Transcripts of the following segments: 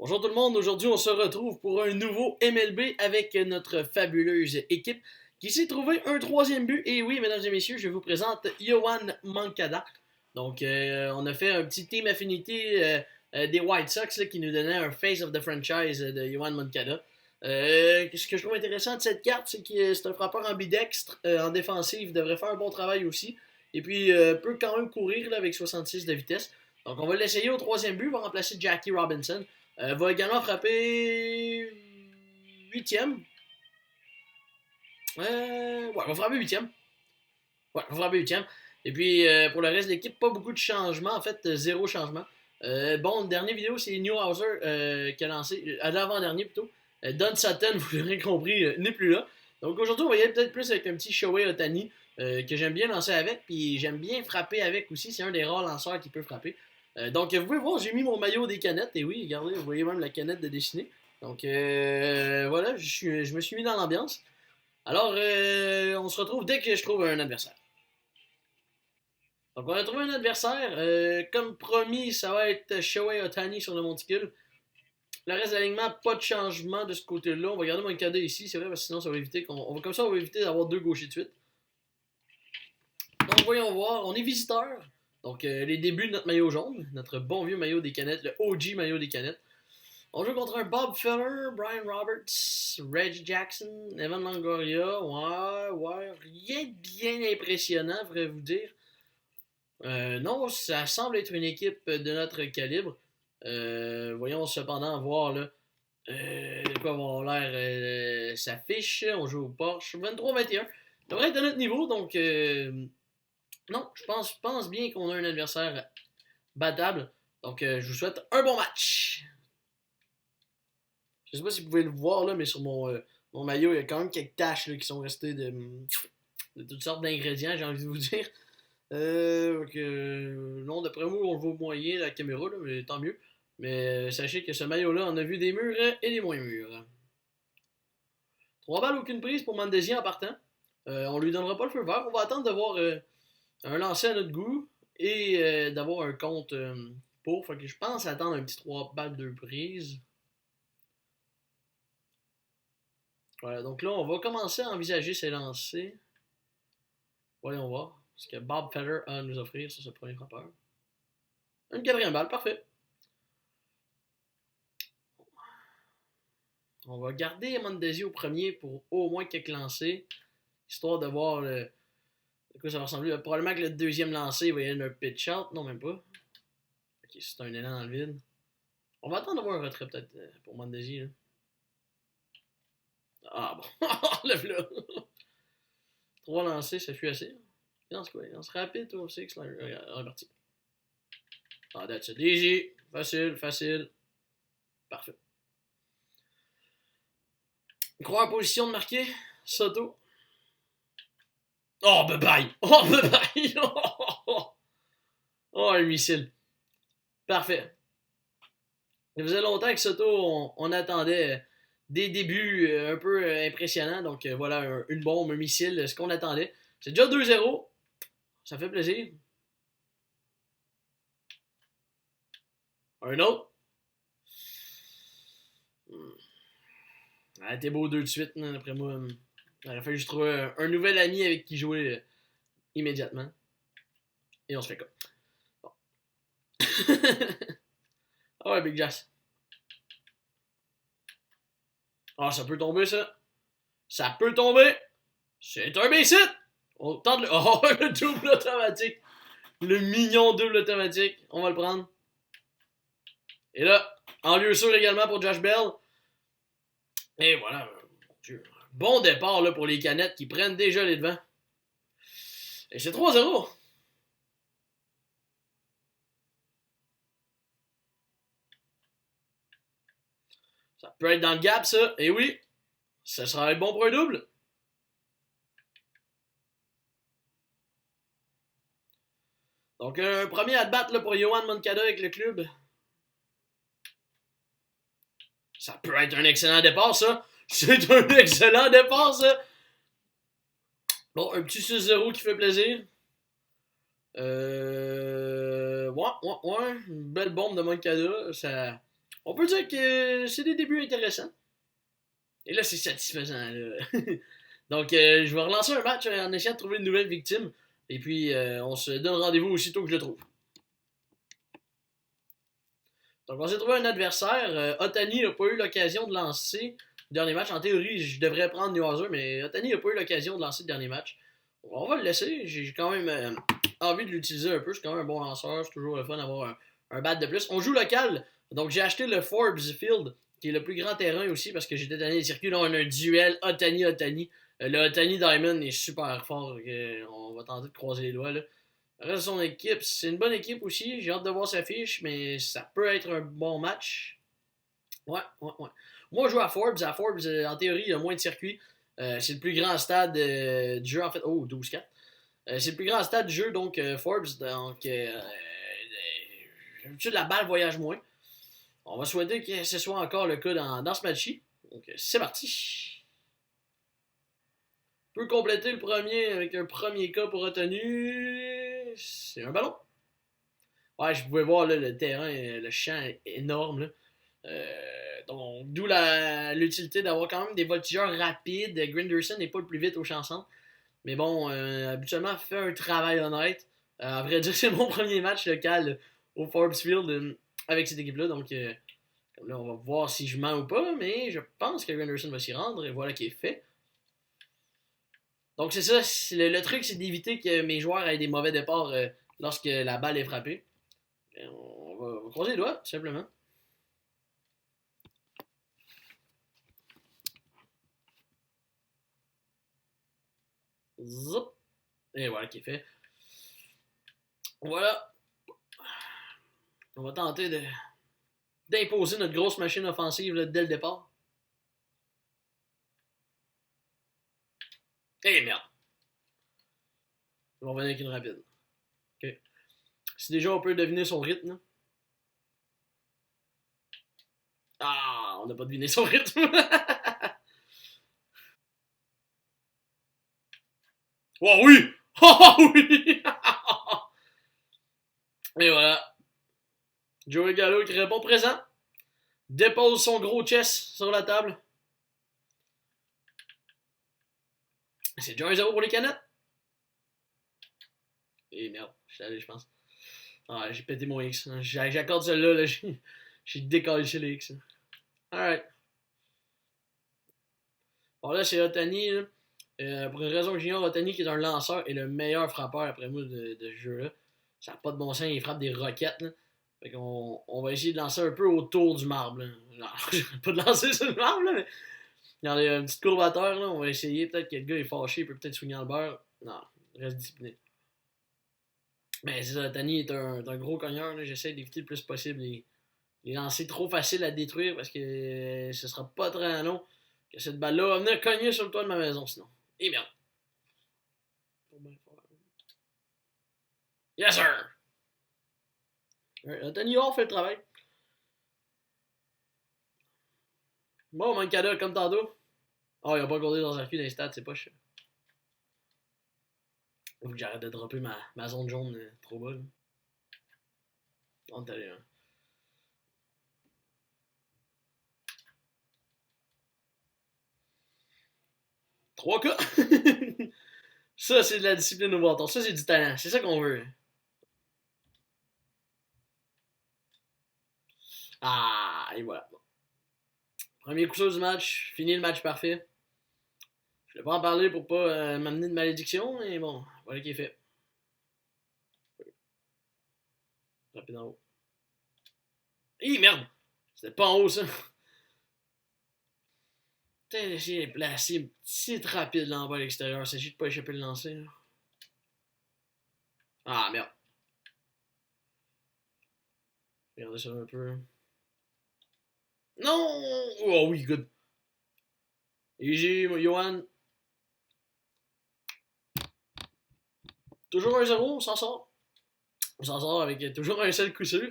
Bonjour tout le monde, aujourd'hui on se retrouve pour un nouveau MLB avec notre fabuleuse équipe qui s'est trouvé un troisième but. Et oui, mesdames et messieurs, je vous présente Yoan Moncada. Donc on a fait un petit team affinity des White Sox là, qui nous donnait un face of the franchise de Yoan Moncada. Ce que je trouve intéressant de cette carte, c'est que c'est un frappeur ambidextre, en défensive, devrait faire un bon travail aussi. Et puis peut quand même courir là, avec 66 de vitesse. Donc on va l'essayer au troisième but, va remplacer Jackie Robinson. Va également frapper huitième. Ouais, va frapper huitième. Ouais, va frapper huitième. Et puis, pour le reste de l'équipe, pas beaucoup de changements. En fait, zéro changement. Bon, dernière vidéo, c'est Newhouser qui a lancé, à l'avant-dernier plutôt. Don Sutton, vous l'aurez compris, n'est plus là. Donc aujourd'hui, on va y aller peut-être plus avec un petit Shohei Ohtani que j'aime bien lancer avec. Puis j'aime bien frapper avec aussi. C'est un des rares lanceurs qui peut frapper. Donc vous pouvez voir, j'ai mis mon maillot des canettes. Et oui, regardez, vous voyez même la canette de dessiner. Donc voilà, je me suis mis dans l'ambiance. Alors, on se retrouve dès que je trouve un adversaire. Donc, on a trouvé un adversaire. Comme promis, ça va être Shohei Ohtani sur le monticule. Le reste de l'alignement, pas de changement de ce côté-là. On va garder mon cadet ici, c'est vrai, parce que sinon, ça va éviter comme ça, on va éviter d'avoir deux gauchers de suite. Donc, voyons voir. On est visiteur. Donc, les débuts de notre maillot jaune, notre bon vieux maillot des canettes, le OG maillot des canettes. On joue contre un Bob Feller, Brian Roberts, Reggie Jackson, Evan Longoria. Ouais, rien de bien impressionnant, faudrait vous dire. Non, ça semble être une équipe de notre calibre. Voyons cependant voir là. De quoi avoir l'air s'affiche. On joue au Porsche 23-21. Ça devrait être de notre niveau, donc non, je pense bien qu'on a un adversaire battable. Donc je vous souhaite un bon match. Je sais pas si vous pouvez le voir là, mais sur mon maillot, il y a quand même quelques taches là, qui sont restées de toutes sortes d'ingrédients, j'ai envie de vous dire. Non, d'après moi, on le voit moyen la caméra, là, mais tant mieux. Mais sachez que ce maillot-là, on a vu des murs et des moins mûrs. 3 balles, aucune prise pour Mandesi en partant. On lui donnera pas le feu vert. On va attendre d'avoir un lancer à notre goût et d'avoir un compte pour. Fait que je pense attendre un petit 3 balles de prise. Voilà, donc là, on va commencer à envisager ses lancers. Voyons voir ce que Bob Feller a à nous offrir sur ce premier frappeur. Une quatrième balle, parfait. On va garder Mondesi au premier pour au moins quelques lancers, histoire de voir de quoi ça va ressembler. Probablement que le deuxième lancer, il va y avoir un pitch out. Non, même pas. Ok, c'est un élan dans le vide. On va attendre d'avoir un retrait peut-être pour Mondesi. Là. Ah bon, lève-là. 3 lancers, ça fut assez. Il lance quoi? Il lance rapide, toi aussi. Reparti. Ah, that's it. Easy. Facile. Parfait. Croix en position de marquer. Soto. Oh, bye-bye! Oh, bye-bye! Oh, un missile. Parfait. Ça faisait longtemps que Soto, on attendait des débuts un peu impressionnants. Donc voilà, une bombe, un missile, ce qu'on attendait. C'est déjà 2-0. Ça fait plaisir. Un autre. Ah, t'es beau deux de suite, hein, d'après moi. Il aurait fallu que je trouve un nouvel ami avec qui jouer immédiatement. Et on se fait quoi? Bon. Ah ouais, Big Jazz. Ah, ça peut tomber, ça. Ça peut tomber. C'est un basic. On tente le... Oh, le double automatique. Le mignon double automatique. On va le prendre. Et là, en lieu sûr également pour Josh Bell. Et voilà. Bon départ là, pour les canettes qui prennent déjà les devants. Et c'est 3-0. Ça peut être dans le gap, ça. Et oui, ça sera bon pour un double. Donc, un premier à battre pour Yoan Moncada avec le club. Ça peut être un excellent départ, ça. C'est un excellent départ, ça. Bon, un petit 6-0 qui fait plaisir. Ouais. Une belle bombe de Moncada. Ça On peut dire que c'est des débuts intéressants. Et là, c'est satisfaisant. Là. Donc, je vais relancer un match en essayant de trouver une nouvelle victime. Et puis, on se donne rendez-vous aussitôt que je le trouve. Donc, on s'est trouvé un adversaire. Otani n'a pas eu l'occasion de lancer le dernier match. En théorie, je devrais prendre Neuhauser, mais Otani n'a pas eu l'occasion de lancer le dernier match. On va le laisser. J'ai quand même envie de l'utiliser un peu. C'est quand même un bon lanceur. C'est toujours le fun d'avoir un bat de plus. On joue local. Donc, j'ai acheté le Forbes Field, qui est le plus grand terrain aussi, parce que j'étais donné des circuits. Là, on a un duel Otani-Otani. Le Otani Diamond est super fort. On va tenter de croiser les doigts. Là. Le reste de son équipe, c'est une bonne équipe aussi. J'ai hâte de voir sa fiche, mais ça peut être un bon match. Ouais. Moi, je joue à Forbes. À Forbes, en théorie, il y a moins de circuits. C'est le plus grand stade du jeu, en fait. Oh, 12-4. C'est le plus grand stade du jeu, donc Forbes. Donc, d'habitude, la balle voyage moins. On va souhaiter que ce soit encore le cas dans ce match-ci. Donc, c'est parti. Peut compléter le premier avec un premier cas pour retenu. C'est un ballon. Ouais, je pouvais voir là, le terrain, le champ est énorme. Là. Donc, d'où l'utilité d'avoir quand même des voltigeurs rapides. Grinderson n'est pas le plus vite au chanson. Mais bon, habituellement, fait un travail honnête. À vrai dire, c'est mon premier match local au Forbes Field avec cette équipe-là. Donc, là, on va voir si je mens ou pas. Mais je pense que Grinderson va s'y rendre. Et voilà qui est fait. Donc, c'est ça. Le truc, c'est d'éviter que mes joueurs aient des mauvais départs lorsque la balle est frappée. On va croiser les doigts, tout simplement. Zop. Et voilà qui est fait. Voilà. On va tenter d'imposer notre grosse machine offensive là, dès le départ. Eh merde. On va revenir avec une rapide. Ok. Si déjà on peut deviner son rythme. Là. Ah, on n'a pas deviné son rythme. Oh oui! Oh oui! Et voilà. Joey Gallo qui répond présent. Dépose son gros chest sur la table. C'est déjà 1-0 pour les canettes. Et merde, je suis allé, je pense. Ah, j'ai pété mon X. J'accorde celle-là, là, j'ai décalé chez les X. Alright. Bon, là, c'est Otani. Là. Pour une raison que j'ignore, Otani, qui est un lanceur, est le meilleur frappeur, après moi, de ce jeu-là. Ça n'a pas de bon sens, il frappe des roquettes. Là. Fait qu'on on va essayer de lancer un peu autour du marbre. Là. Non, pas de lancer sur le marbre, là, mais il y a une petite courbateur. Là. On va essayer. Peut-être que le gars est fâché, il peut peut-être swinguer le beurre. Non, reste discipliné. Mais c'est ça, Otani est un gros cogneur. J'essaie d'éviter le plus possible les lancers trop faciles à détruire parce que ce sera pas très long que cette balle-là va venir cogner sur le toit de ma maison sinon. Et merde. Yes sir! Anthony Hall fait le travail. Bon, Mancada comme tantôt. Oh, il a pas accordé dans un cul dans les stats, c'est pas cher. Faut que j'arrête de dropper ma zone jaune trop bas. Là. On est allé, hein. Trois cas! Ça, c'est de la discipline au bâton. Ça, c'est du talent. C'est ça qu'on veut. Ah, et voilà. Premier coup sûr du match. Fini le match parfait. Je ne vais pas en parler pour pas m'amener de malédiction, mais bon, voilà qui est fait. Rapide en haut. Hi, merde! C'était pas en haut, ça. Putain, j'ai placé une petite rapide là en bas à l'extérieur. Il s'agit de pas échapper le lancer. Là. Ah, merde. Regardez ça un peu. Non! Oh oui, good. Easy, Johan. Toujours un 0, on s'en sort. On s'en sort avec toujours un seul coup sûr.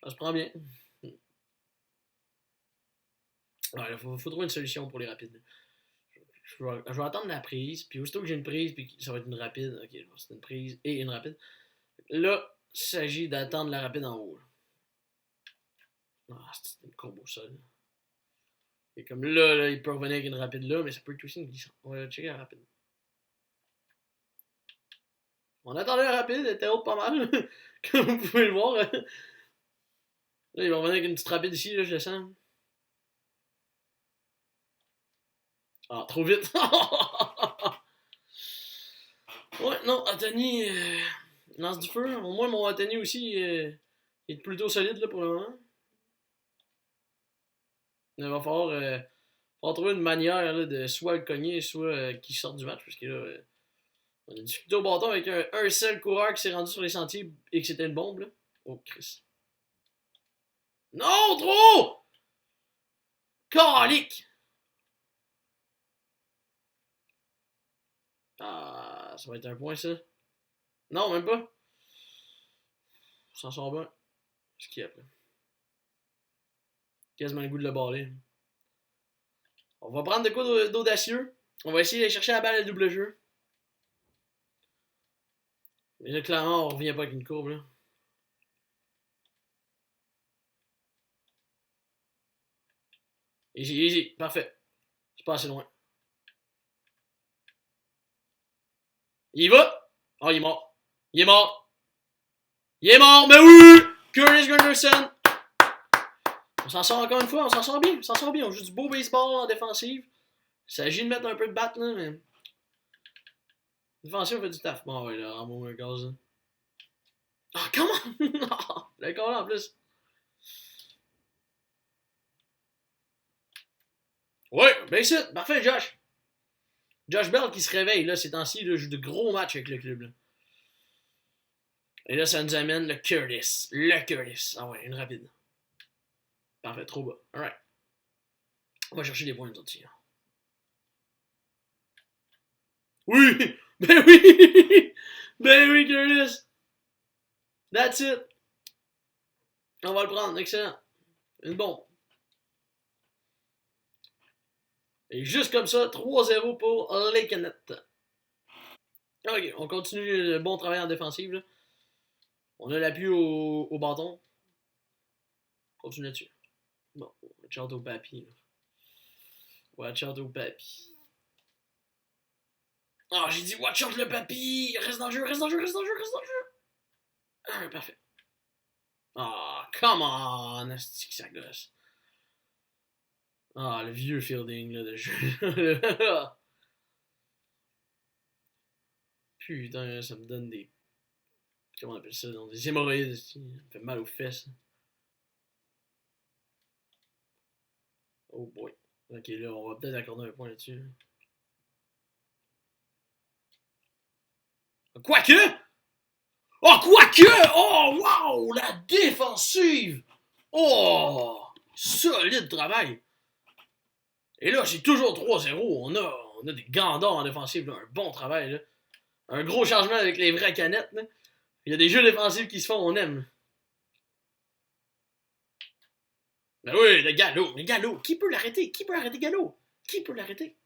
Ça se prend bien. Ouais, il faut trouver une solution pour les rapides. Je vais attendre la prise, puis aussitôt que j'ai une prise, puis ça va être une rapide. Ok, c'est une prise et une rapide. Là, il s'agit d'attendre la rapide en haut. Ah, c'est une courbe au sol. Et comme là, il peut revenir avec une rapide là, mais ça peut être aussi une glissante. On va checker la rapide. On attendait la rapide, elle était haute pas mal, comme vous pouvez le voir. Là, il va revenir avec une petite rapide ici, là, je le sens. Ah, trop vite. Ouais, non, Anthony lance du feu. Au moins, mon Anthony aussi est plutôt solide là, pour le moment. Il va falloir trouver une manière là, de soit le cogner, soit qu'il sorte du match. Parce que là, on a discuté au bâton avec un seul coureur qui s'est rendu sur les sentiers et que c'était une bombe. Là. Oh, Chris. Non, trop! Calique! Ah, ça va être un point, ça. Non, même pas. On s'en sort bien. Ce qui est après. Quasiment le goût de le baller. On va prendre de quoi d'audacieux. On va essayer d'aller chercher la balle à double jeu. Mais là, clairement, on revient pas avec une courbe. Là. Easy, easy. Parfait. C'est pas assez loin. Il y va! Oh, il est mort. Il est mort. Il est mort, mais oui! Curtis Gunderson. On s'en sort encore une fois, on s'en sort bien. On s'en sort bien. On joue du beau baseball en défensive. Il s'agit de mettre un peu de batte, là, mais. Défensive, on fait du taf. Bon, ouais, là, Rambo un gaz, là. Ah, comment? Le corps là, en plus. Ouais, ben c'est parfait, Josh. Josh Bell qui se réveille, là, ces temps-ci, là, joue de gros matchs avec le club, là. Et là, ça nous amène le Curtis. Le Curtis. Ah ouais, une rapide. Parfait, trop bas. Alright. On va chercher des points, nous autres, ici. Oui! Ben oui! Ben oui, Curtis! That's it! On va le prendre, excellent. Une bombe. Et juste comme ça, 3-0 pour les Canettes. Ok, on continue le bon travail en défensive. Là. On a l'appui au bâton. Continue là-dessus. Bon, watch out au papy. Là. Watch out au papy. Ah, oh, j'ai dit watch out le papy! Reste dans le jeu, reste dans le jeu, reste dans le jeu, reste dans le jeu! Ah, parfait. Ah, oh, come on! C'est que ça gosse. Ah, le vieux fielding là, de jeu. Putain, ça me donne des. Comment on appelle ça? Des hémorroïdes. Ça me fait mal aux fesses. Oh boy. Ok, là, on va peut-être accorder un point là-dessus. Quoique! Oh, quoique! Oh, wow! La défensive! Oh! Solide travail! Et là, c'est toujours 3-0. On a des gandons en défensive. Là. Un bon travail. Là. Un gros changement avec les vraies canettes. Là. Il y a des jeux défensifs qui se font, on aime. Ben oui, le galop. Le galop. Qui peut l'arrêter? Qui peut arrêter Galop? Qui peut l'arrêter?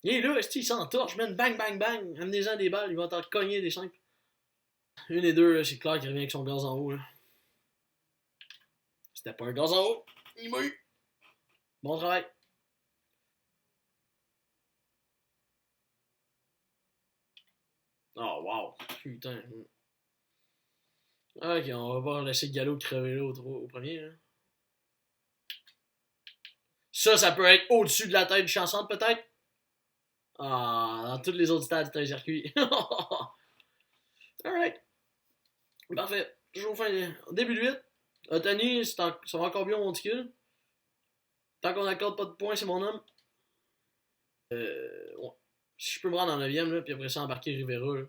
Il est là, il s'entorche, man. Bang, bang, bang. Amenez-en des balles. Il va t'en cogner des 5. Une et deux, c'est clair qu'il revient avec son gaz en haut. Là. C'était pas un gaz en haut. Il m'a eu. Bon travail. Oh, wow. Putain. Ok, on va pas laisser Gallo crever là au premier. Hein. Ça peut être au-dessus de la tête du chansante, peut-être? Ah, dans tous les autres stades, c'est un circuit. Alright. Parfait. Toujours fin. Début de 8. Otani, ça va encore bien au monticule. Tant qu'on n'accorde pas de points, c'est mon homme. Ouais. Si je peux me rendre en 9ème, là, puis après ça, embarquer Rivera. Là.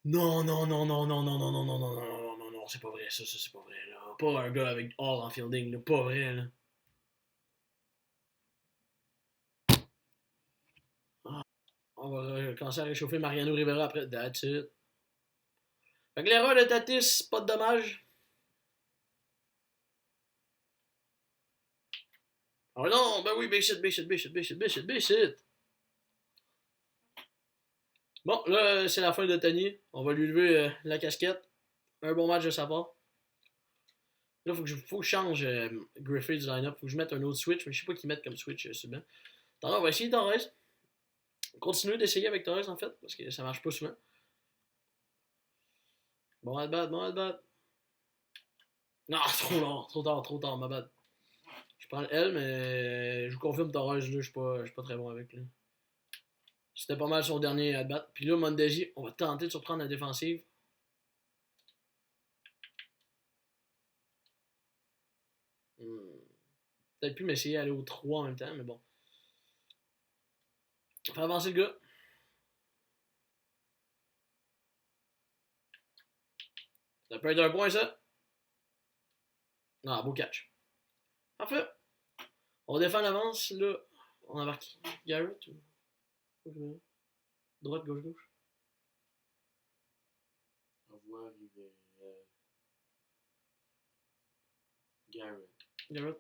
Non, non, non, non, non, non, non, non, non, non, non, non, non, non, c'est pas vrai, ça, c'est pas vrai, là. Pas un gars avec all en fielding, là, pas vrai, là. Ah, on va commencer à réchauffer Mariano Rivera après. That's it. Fait que l'erreur de Tatis, pas de dommage. Oh non, ben oui, basic, basic, basic, basic, basic, basic. Bon, là, c'est la fin de Tony. On va lui lever la casquette. Un bon match de sa part. Là, faut que je change Griffey du line-up. Faut que je mette un autre switch, mais je sais pas qui mettre comme switch souvent. On va essayer Torres. Continuer d'essayer avec Torres en fait, parce que ça marche pas souvent. Bon at bat. Non, trop tard, ma bad. Je prends le L, mais je vous confirme Torres, là, je suis pas très bon avec lui. C'était pas mal son dernier at-bat. Puis là, Mondesi, on va tenter de surprendre la défensive. Peut-être plus m'essayer d'aller au 3 en même temps, mais bon. On fait avancer le gars. Ça peut être un point, ça. Non, beau catch. Parfait. On défend l'avance, là. On embarque Garrett ou... Droite, gauche, gauche. On voit arriver Garrett. Garrett.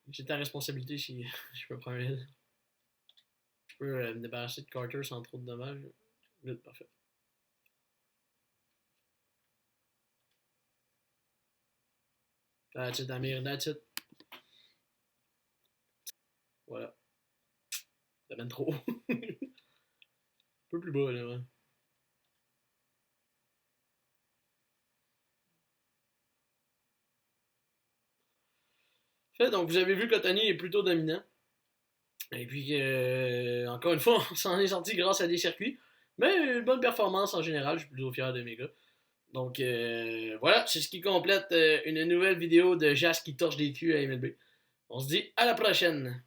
J'ai ta responsabilité si je peux prendre un. Je peux me débarrasser de Carter sans trop de dommages. Good, parfait. That's it, Amir, that's it. Voilà. Ça mène trop. Un peu plus bas, là, ouais. Fait, donc, vous avez vu que Otani est plutôt dominant. Et puis, encore une fois, on s'en est sorti grâce à des circuits. Mais une bonne performance en général, je suis plutôt fier de mes gars. Donc, voilà, c'est ce qui complète une nouvelle vidéo de Jas qui torche des culs à MLB. On se dit à la prochaine!